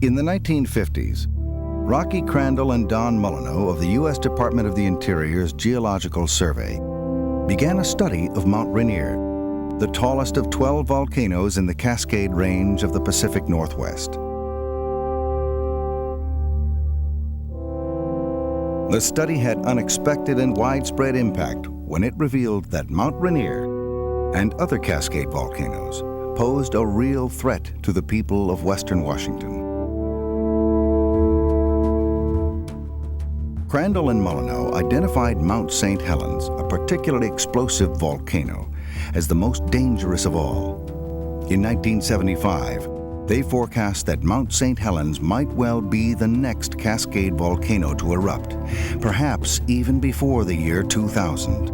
In the 1950s, Rocky Crandall and Don Molyneux of the U.S. Department of the Interior's Geological Survey began a study of Mount Rainier, the tallest of 12 volcanoes in the Cascade Range of the Pacific Northwest. The study had unexpected and widespread impact when it revealed that Mount Rainier and other Cascade volcanoes posed a real threat to the people of Western Washington. Crandall and Molyneux identified Mount St. Helens, a particularly explosive volcano, as the most dangerous of all. In 1975, they forecast that Mount St. Helens might well be the next Cascade volcano to erupt, perhaps even before the year 2000.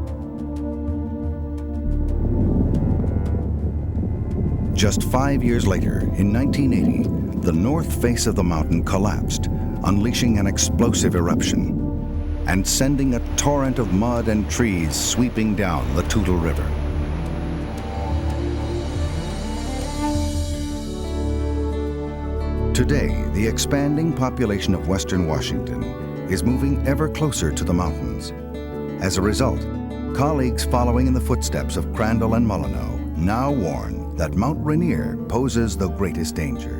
Just 5 years later, in 1980, the north face of the mountain collapsed, unleashing an explosive eruption and sending a torrent of mud and trees sweeping down the Toutle River. Today, the expanding population of Western Washington is moving ever closer to the mountains. As a result, colleagues following in the footsteps of Crandall and Molyneux now warn that Mount Rainier poses the greatest danger.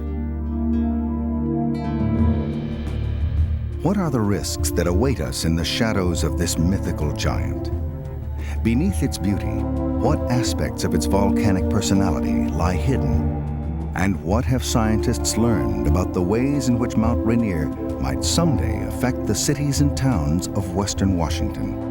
What are the risks that await us in the shadows of this mythical giant? Beneath its beauty, what aspects of its volcanic personality lie hidden? And what have scientists learned about the ways in which Mount Rainier might someday affect the cities and towns of Western Washington?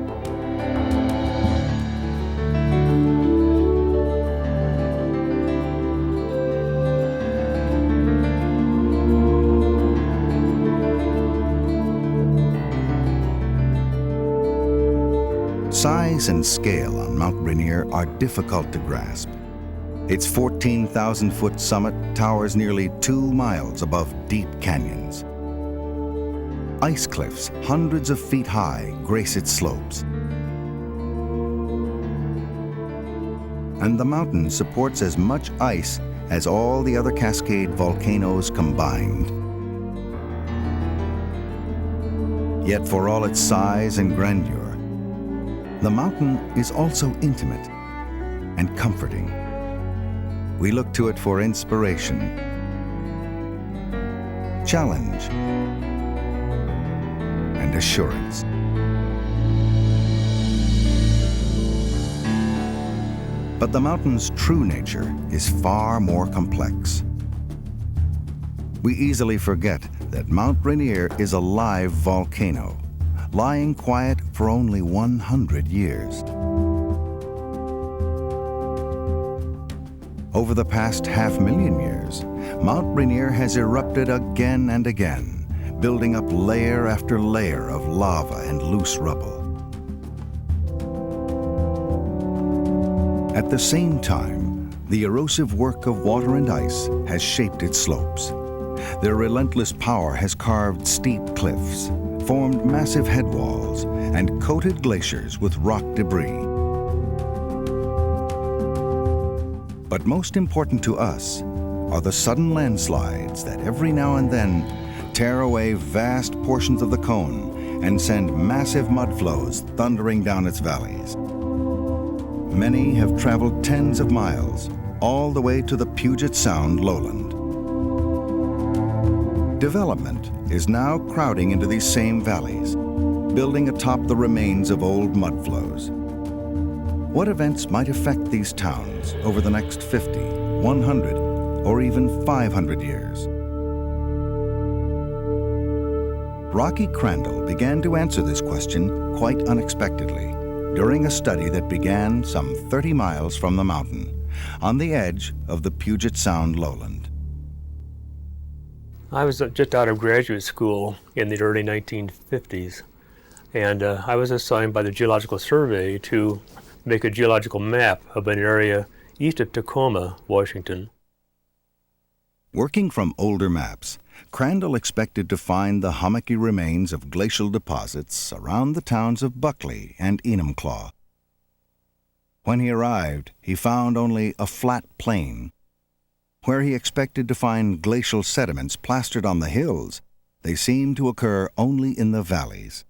Size and scale on Mount Rainier are difficult to grasp. Its 14,000-foot summit towers nearly 2 miles above deep canyons. Ice cliffs hundreds of feet high grace its slopes. And the mountain supports as much ice as all the other Cascade volcanoes combined. Yet for all its size and grandeur, the mountain is also intimate and comforting. We look to it for inspiration, challenge, and assurance. But the mountain's true nature is far more complex. We easily forget that Mount Rainier is a live volcano, lying quiet for only 100 years. Over the past 500,000 years, Mount Rainier has erupted again and again, building up layer after layer of lava and loose rubble. At the same time, the erosive work of water and ice has shaped its slopes. Their relentless power has carved steep cliffs, formed massive headwalls, and coated glaciers with rock debris. But most important to us are the sudden landslides that every now and then tear away vast portions of the cone and send massive mudflows thundering down its valleys. Many have traveled tens of miles, all the way to the Puget Sound lowland. Development is now crowding into these same valleys, building atop the remains of old mudflows. What events might affect these towns over the next 50, 100, or even 500 years? Rocky Crandall began to answer this question quite unexpectedly during a study that began some 30 miles from the mountain, on the edge of the Puget Sound lowland. I was just out of graduate school in the early 1950s, and I was assigned by the Geological Survey to make a geological map of an area east of Tacoma, Washington. Working from older maps, Crandall expected to find the hummocky remains of glacial deposits around the towns of Buckley and Enumclaw. When he arrived, he found only a flat plain. Where he expected to find glacial sediments plastered on the hills, they seemed to occur only in the valleys.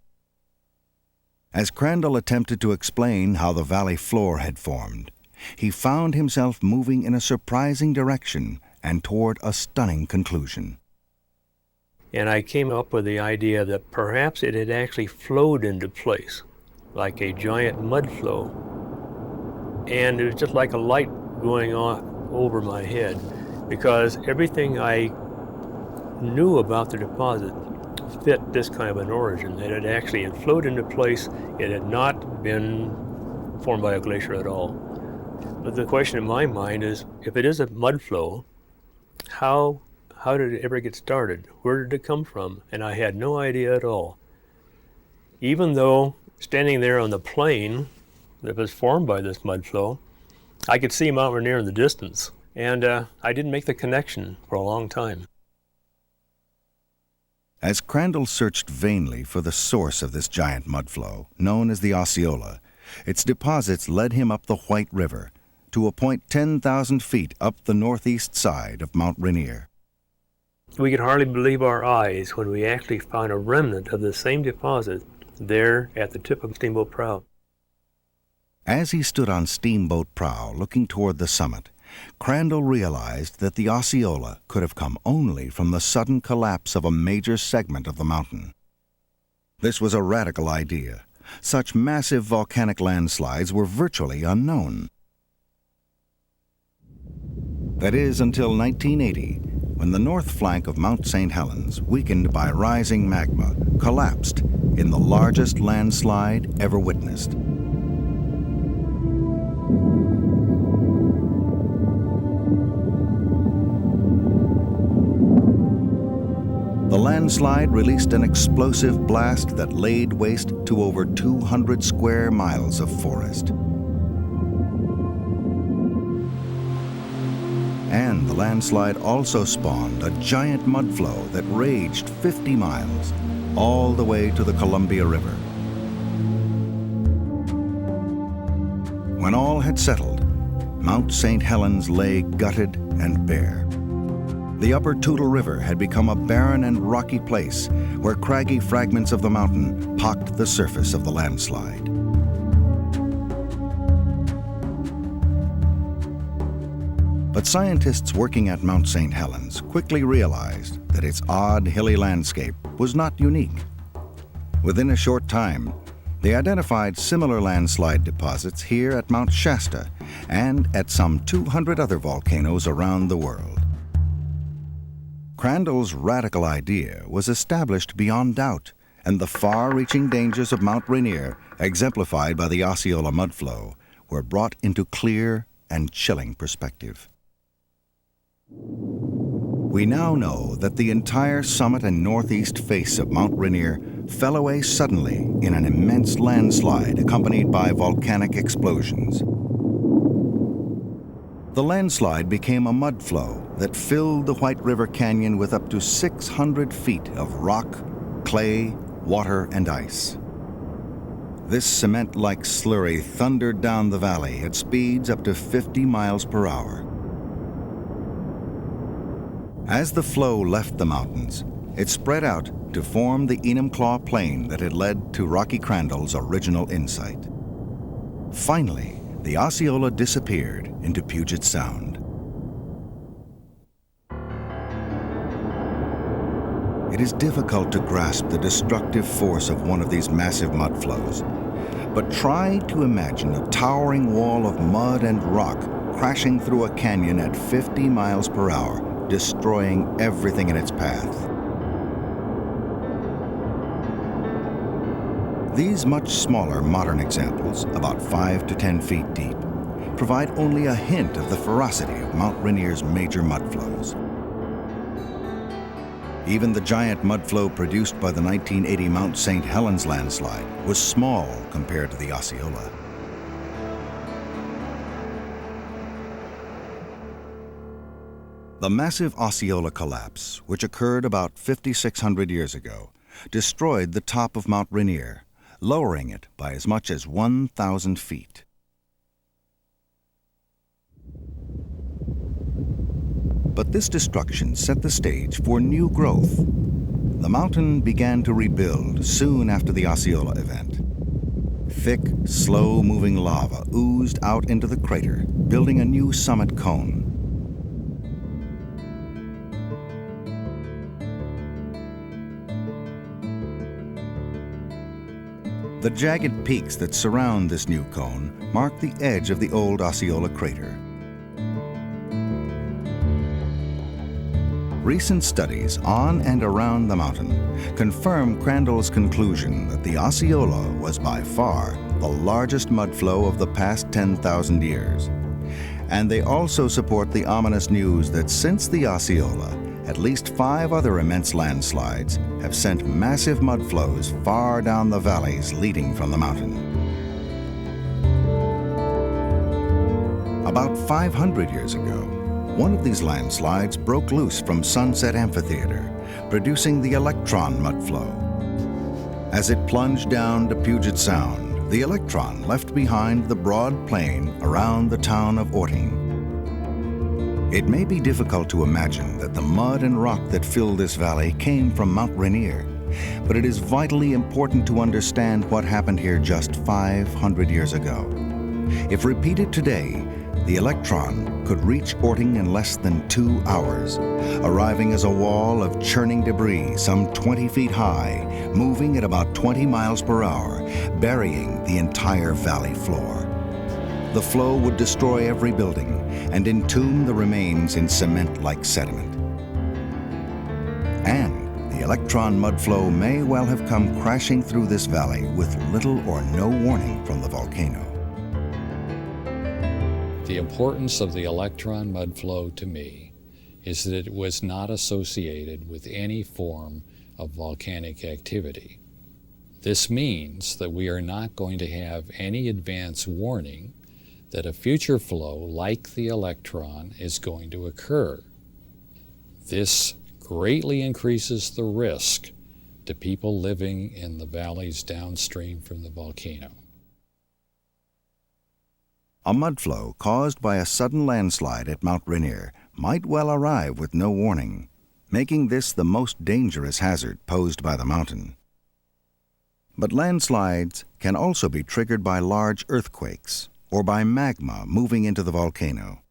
As Crandall attempted to explain how the valley floor had formed, he found himself moving in a surprising direction and toward a stunning conclusion. And I came up with the idea that perhaps it had actually flowed into place, like a giant mudflow. And it was just like a light going on over my head, because everything I knew about the deposit fit this kind of an origin, that it actually had flowed into place. It had not been formed by a glacier at all. But the question in my mind is, if it is a mudflow, how did it ever get started? Where did it come from? And I had no idea at all. Even though standing there on the plain that was formed by this mudflow, I could see Mount Rainier in the distance, and I didn't make the connection for a long time. As Crandall searched vainly for the source of this giant mudflow, known as the Osceola, its deposits led him up the White River to a point 10,000 feet up the northeast side of Mount Rainier. We could hardly believe our eyes when we actually found a remnant of the same deposit there at the tip of Steamboat Prow. As he stood on Steamboat Prow looking toward the summit, Crandall realized that the Osceola could have come only from the sudden collapse of a major segment of the mountain. This was a radical idea. Such massive volcanic landslides were virtually unknown. That is, until 1980, when the north flank of Mount St. Helens, weakened by rising magma, collapsed in the largest landslide ever witnessed. The landslide released an explosive blast that laid waste to over 200 square miles of forest. And the landslide also spawned a giant mudflow that raged 50 miles, all the way to the Columbia River. When all had settled, Mount St. Helens lay gutted and bare. The upper Toutle River had become a barren and rocky place where craggy fragments of the mountain pocked the surface of the landslide. But scientists working at Mount St. Helens quickly realized that its odd, hilly landscape was not unique. Within a short time, they identified similar landslide deposits here at Mount Shasta and at some 200 other volcanoes around the world. Crandall's radical idea was established beyond doubt, and the far-reaching dangers of Mount Rainier, exemplified by the Osceola mudflow, were brought into clear and chilling perspective. We now know that the entire summit and northeast face of Mount Rainier fell away suddenly in an immense landslide accompanied by volcanic explosions. The landslide became a mudflow that filled the White River Canyon with up to 600 feet of rock, clay, water, and ice. This cement-like slurry thundered down the valley at speeds up to 50 miles per hour. As the flow left the mountains, it spread out to form the Enumclaw Plain that had led to Rocky Crandall's original insight. Finally, the Osceola disappeared into Puget Sound. It is difficult to grasp the destructive force of one of these massive mudflows, but try to imagine a towering wall of mud and rock crashing through a canyon at 50 miles per hour, destroying everything in its path. These much smaller modern examples, about 5 to 10 feet deep, provide only a hint of the ferocity of Mount Rainier's major mudflows. Even the giant mudflow produced by the 1980 Mount St. Helens landslide was small compared to the Osceola. The massive Osceola collapse, which occurred about 5,600 years ago, destroyed the top of Mount Rainier, lowering it by as much as 1,000 feet. But this destruction set the stage for new growth. The mountain began to rebuild soon after the Osceola event. Thick, slow-moving lava oozed out into the crater, building a new summit cone. The jagged peaks that surround this new cone mark the edge of the old Osceola crater. Recent studies on and around the mountain confirm Crandall's conclusion that the Osceola was by far the largest mudflow of the past 10,000 years. And they also support the ominous news that since the Osceola, at least 5 other immense landslides have sent massive mudflows far down the valleys leading from the mountain. About 500 years ago, one of these landslides broke loose from Sunset Amphitheater, producing the electron mudflow. As it plunged down to Puget Sound, the electron left behind the broad plain around the town of Orting. It may be difficult to imagine that the mud and rock that filled this valley came from Mount Rainier, but it is vitally important to understand what happened here just 500 years ago. If repeated today, the electron could reach Orting in less than 2 hours, arriving as a wall of churning debris some 20 feet high, moving at about 20 miles per hour, burying the entire valley floor. The flow would destroy every building and entomb the remains in cement-like sediment. And the electron mudflow may well have come crashing through this valley with little or no warning from the volcano. The importance of the electron mudflow to me is that it was not associated with any form of volcanic activity. This means that we are not going to have any advance warning that a future flow like the electron is going to occur. This greatly increases the risk to people living in the valleys downstream from the volcano. A mudflow caused by a sudden landslide at Mount Rainier might well arrive with no warning, making this the most dangerous hazard posed by the mountain. But landslides can also be triggered by large earthquakes or by magma moving into the volcano.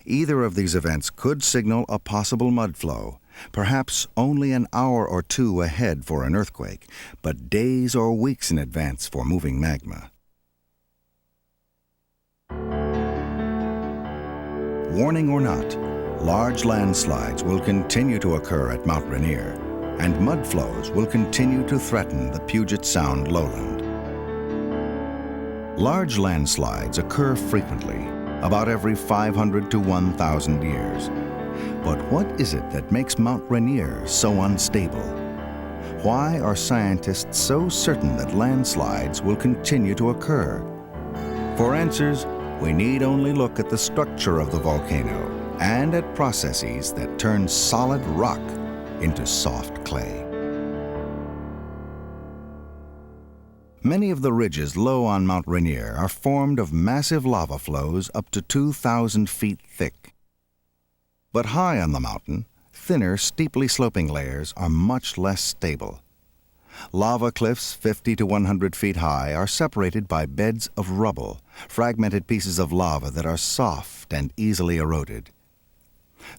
Either of these events could signal a possible mudflow, perhaps only an hour or 2 ahead for an earthquake, but days or weeks in advance for moving magma. Warning or not, large landslides will continue to occur at Mount Rainier, and mudflows will continue to threaten the Puget Sound lowland. Large landslides occur frequently, about every 500 to 1,000 years. But what is it that makes Mount Rainier so unstable? Why are scientists so certain that landslides will continue to occur? For answers, we need only look at the structure of the volcano and at processes that turn solid rock into soft clay. Many of the ridges low on Mount Rainier are formed of massive lava flows up to 2,000 feet thick. But high on the mountain, thinner, steeply sloping layers are much less stable. Lava cliffs 50 to 100 feet high are separated by beds of rubble, fragmented pieces of lava that are soft and easily eroded.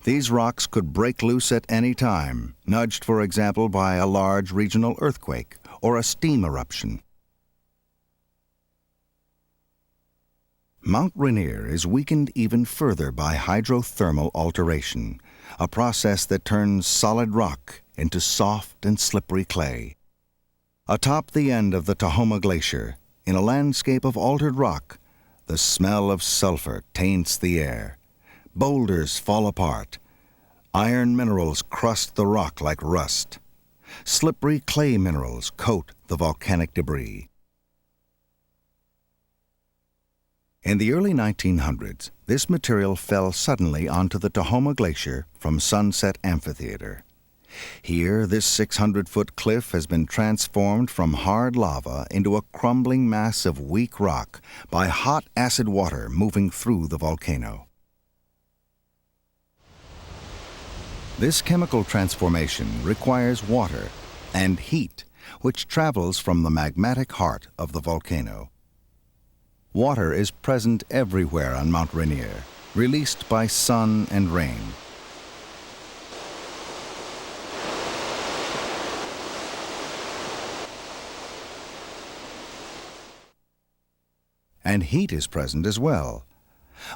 These rocks could break loose at any time, nudged, for example, by a large regional earthquake or a steam eruption. Mount Rainier is weakened even further by hydrothermal alteration, a process that turns solid rock into soft and slippery clay. Atop the end of the Tahoma Glacier, in a landscape of altered rock, the smell of sulfur taints the air. Boulders fall apart. Iron minerals crust the rock like rust. Slippery clay minerals coat the volcanic debris. In the early 1900s, this material fell suddenly onto the Tahoma Glacier from Sunset Amphitheater. Here, this 600-foot cliff has been transformed from hard lava into a crumbling mass of weak rock by hot acid water moving through the volcano. This chemical transformation requires water and heat, which travels from the magmatic heart of the volcano. Water is present everywhere on Mount Rainier, released by sun and rain. And heat is present as well.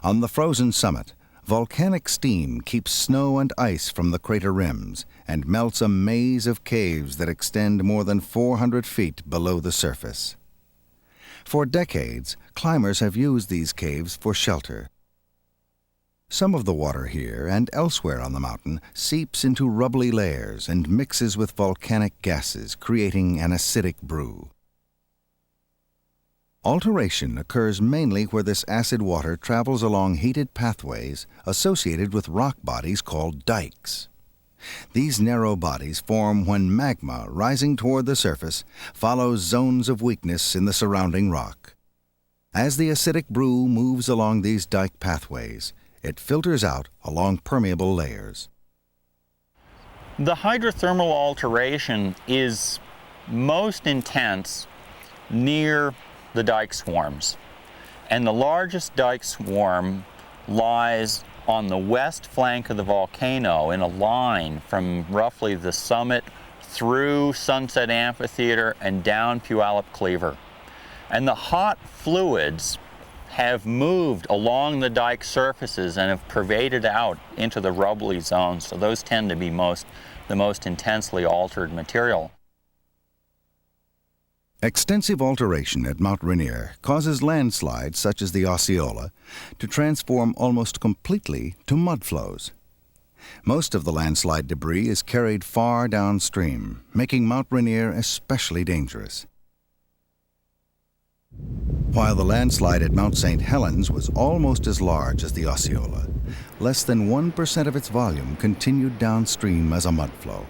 On the frozen summit, volcanic steam keeps snow and ice from the crater rims and melts a maze of caves that extend more than 400 feet below the surface. For decades, climbers have used these caves for shelter. Some of the water here and elsewhere on the mountain seeps into rubbly layers and mixes with volcanic gases, creating an acidic brew. Alteration occurs mainly where this acid water travels along heated pathways associated with rock bodies called dikes. These narrow bodies form when magma, rising toward the surface, follows zones of weakness in the surrounding rock. As the acidic brew moves along these dike pathways, it filters out along permeable layers. The hydrothermal alteration is most intense near the dike swarms. And the largest dike swarm lies on the west flank of the volcano in a line from roughly the summit through Sunset Amphitheater and down Puyallup Cleaver. And the hot fluids have moved along the dike surfaces and have pervaded out into the rubbly zones, so those tend to be the most intensely altered material. Extensive alteration at Mount Rainier causes landslides such as the Osceola to transform almost completely to mudflows. Most of the landslide debris is carried far downstream, making Mount Rainier especially dangerous. While the landslide at Mount St. Helens was almost as large as the Osceola, less than 1% of its volume continued downstream as a mudflow.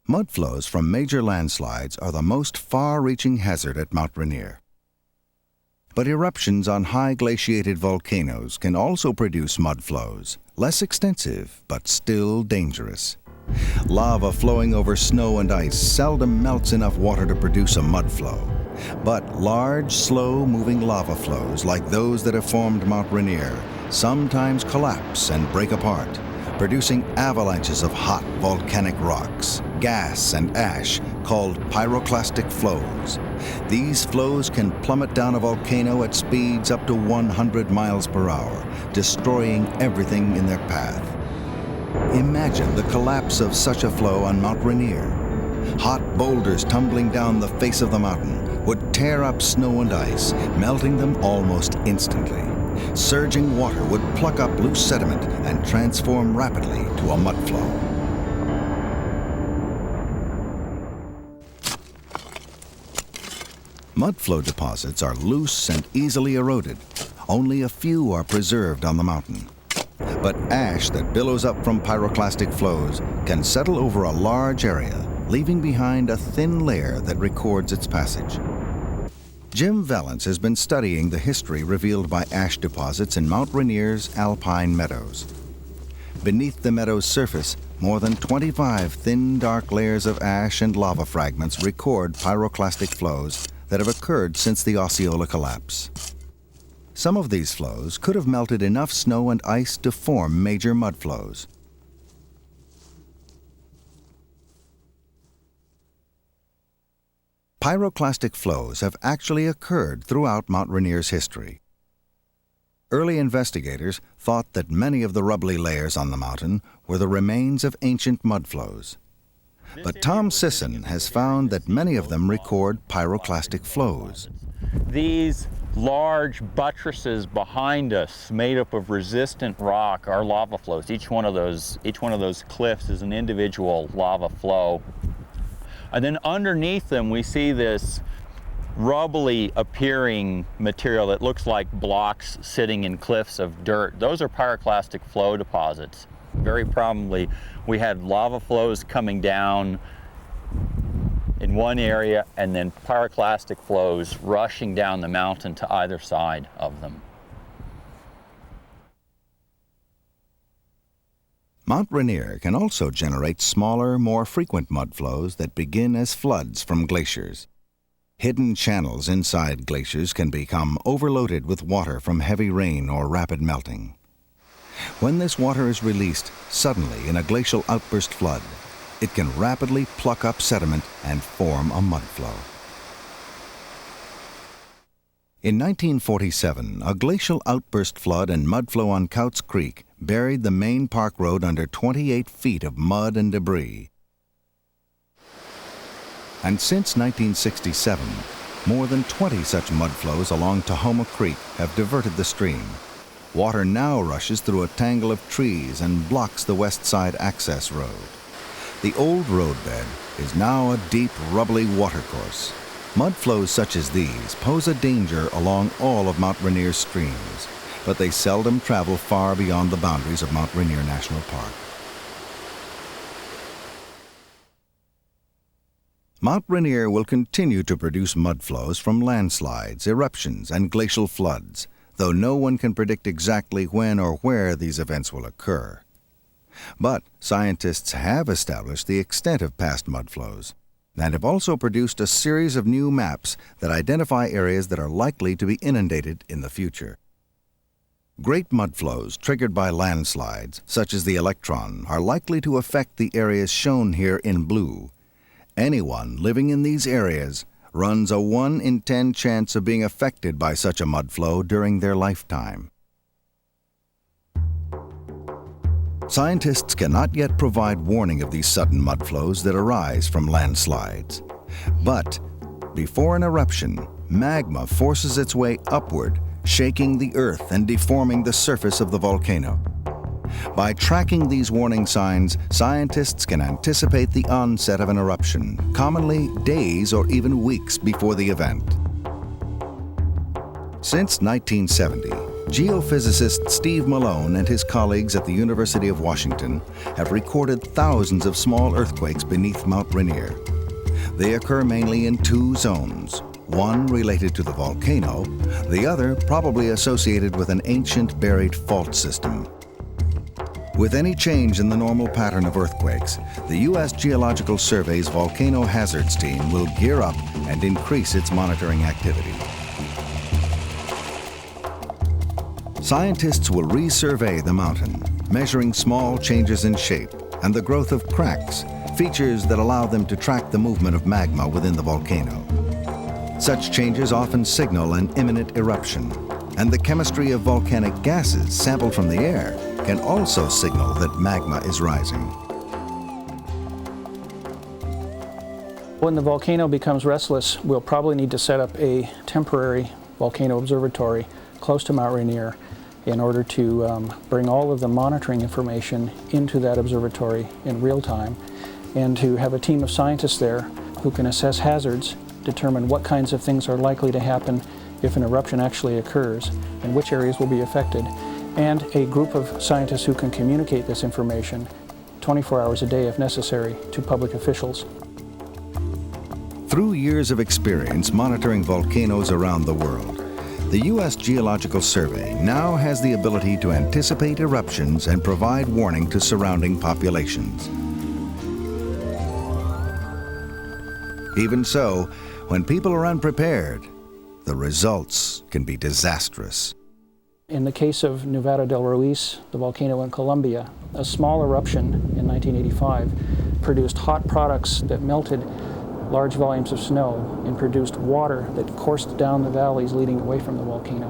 Mudflows from major landslides are the most far-reaching hazard at Mount Rainier. But eruptions on high glaciated volcanoes can also produce mudflows, less extensive but still dangerous. Lava flowing over snow and ice seldom melts enough water to produce a mudflow. But large, slow-moving lava flows like those that have formed Mount Rainier sometimes collapse and break apart, producing avalanches of hot volcanic rocks, gas, and ash called pyroclastic flows. These flows can plummet down a volcano at speeds up to 100 miles per hour, destroying everything in their path. Imagine the collapse of such a flow on Mount Rainier. Hot boulders tumbling down the face of the mountain would tear up snow and ice, melting them almost instantly. Surging water would pluck up loose sediment and transform rapidly to a mudflow. Mudflow deposits are loose and easily eroded. Only a few are preserved on the mountain. But ash that billows up from pyroclastic flows can settle over a large area, leaving behind a thin layer that records its passage. Jim Valance has been studying the history revealed by ash deposits in Mount Rainier's alpine meadows. Beneath the meadow's surface, more than 25 thin, dark layers of ash and lava fragments record pyroclastic flows that have occurred since the Osceola collapse. Some of these flows could have melted enough snow and ice to form major mudflows. Pyroclastic flows have actually occurred throughout Mount Rainier's history. Early investigators thought that many of the rubbly layers on the mountain were the remains of ancient mudflows. But Tom Sisson has found that many of them record pyroclastic flows. These large buttresses behind us, made up of resistant rock, are lava flows. Each one of those cliffs is an individual lava flow. And then underneath them, we see this rubbly appearing material that looks like blocks sitting in cliffs of dirt. Those are pyroclastic flow deposits. Very probably we had lava flows coming down in one area and then pyroclastic flows rushing down the mountain to either side of them. Mount Rainier can also generate smaller, more frequent mudflows that begin as floods from glaciers. Hidden channels inside glaciers can become overloaded with water from heavy rain or rapid melting. When this water is released suddenly in a glacial outburst flood, it can rapidly pluck up sediment and form a mudflow. In 1947, a glacial outburst flood and mudflow on Couts Creek buried the main park road under 28 feet of mud and debris. And since 1967, more than 20 such mudflows along Tahoma Creek have diverted the stream. Water now rushes through a tangle of trees and blocks the west side access road. The old roadbed is now a deep, rubbly watercourse. Mudflows such as these pose a danger along all of Mount Rainier's streams, but they seldom travel far beyond the boundaries of Mount Rainier National Park. Mount Rainier will continue to produce mudflows from landslides, eruptions, and glacial floods, though no one can predict exactly when or where these events will occur. But scientists have established the extent of past mudflows, and have also produced a series of new maps that identify areas that are likely to be inundated in the future. Great mudflows triggered by landslides, such as the Electron, are likely to affect the areas shown here in blue. Anyone living in these areas runs a 1 in 10 chance of being affected by such a mudflow during their lifetime. Scientists cannot yet provide warning of these sudden mudflows that arise from landslides. But before an eruption, magma forces its way upward, shaking the earth and deforming the surface of the volcano. By tracking these warning signs, scientists can anticipate the onset of an eruption, commonly days or even weeks before the event. Since 1970, geophysicist Steve Malone and his colleagues at the University of Washington have recorded thousands of small earthquakes beneath Mount Rainier. They occur mainly in 2 zones, one related to the volcano, the other probably associated with an ancient buried fault system. With any change in the normal pattern of earthquakes, the U.S. Geological Survey's Volcano Hazards Team will gear up and increase its monitoring activity. Scientists will resurvey the mountain, measuring small changes in shape and the growth of cracks, features that allow them to track the movement of magma within the volcano. Such changes often signal an imminent eruption, and the chemistry of volcanic gases sampled from the air can also signal that magma is rising. When the volcano becomes restless, we'll probably need to set up a temporary volcano observatory close to Mount Rainier in order to bring all of the monitoring information into that observatory in real time, and to have a team of scientists there who can assess hazards, determine what kinds of things are likely to happen if an eruption actually occurs, and which areas will be affected, and a group of scientists who can communicate this information 24 hours a day if necessary to public officials. Through years of experience monitoring volcanoes around the world, the U.S. Geological Survey now has the ability to anticipate eruptions and provide warning to surrounding populations. Even so, when people are unprepared, the results can be disastrous. In the case of Nevada del Ruiz, the volcano in Colombia, a small eruption in 1985 produced hot products that melted large volumes of snow and produced water that coursed down the valleys leading away from the volcano.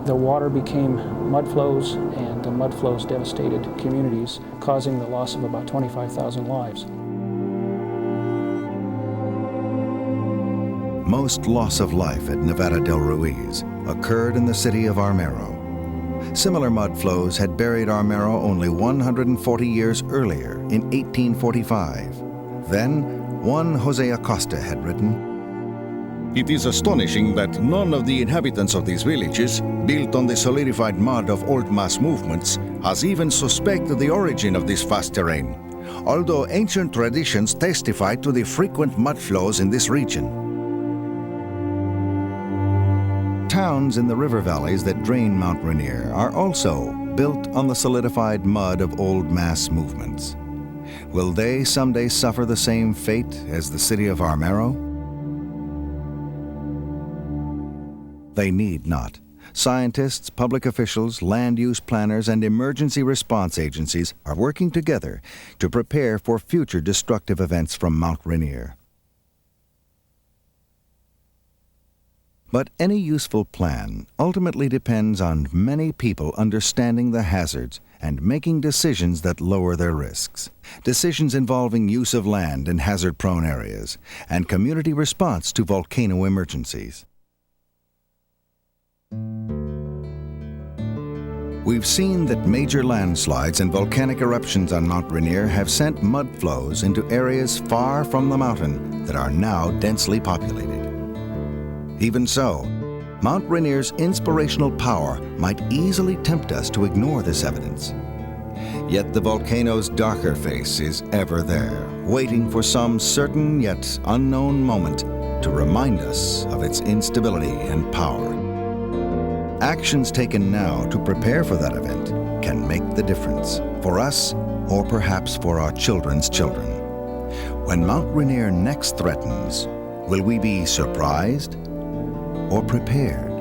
The water became mudflows, and the mudflows devastated communities, causing the loss of about 25,000 lives. Most loss of life at Nevada del Ruiz occurred in the city of Armero. Similar mudflows had buried Armero only 140 years earlier in 1845. Then, one Jose Acosta had written, "It is astonishing that none of the inhabitants of these villages, built on the solidified mud of old mass movements, has even suspected the origin of this vast terrain, although ancient traditions testify to the frequent mudflows in this region." Towns in the river valleys that drain Mount Rainier are also built on the solidified mud of old mass movements. Will they someday suffer the same fate as the city of Armero? They need not. Scientists, public officials, land use planners, and emergency response agencies are working together to prepare for future destructive events from Mount Rainier. But any useful plan ultimately depends on many people understanding the hazards and making decisions that lower their risks. Decisions involving use of land in hazard-prone areas and community response to volcano emergencies. We've seen that major landslides and volcanic eruptions on Mount Rainier have sent mudflows into areas far from the mountain that are now densely populated. Even so, Mount Rainier's inspirational power might easily tempt us to ignore this evidence. Yet the volcano's darker face is ever there, waiting for some certain yet unknown moment to remind us of its instability and power. Actions taken now to prepare for that event can make the difference, for us or perhaps for our children's children. When Mount Rainier next threatens, will we be surprised or prepared?